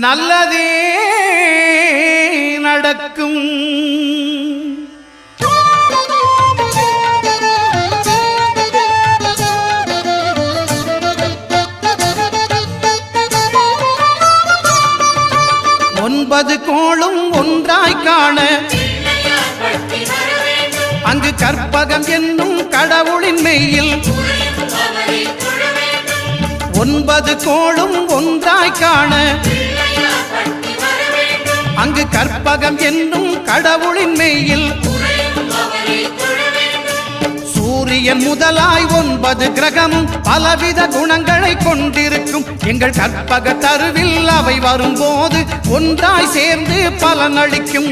நல்லதே நடக்கும். 9 கோளும் ஒன்றாய் காண அங்கு கற்பகம் என்னும் கடவுளின் மெய்யில் 9 கோளும் ஒன்றாய் காண அங்கு கற்பகம் என்னும் கடவுளின் மெய்யில் சூரியன் முதலாய் 9 கிரகமும் பலவித குணங்களை கொண்டிருக்கும். எங்கள் கற்பக தருவில் அவை வரும்போது ஒன்றாய் சேர்ந்து பலனளிக்கும்.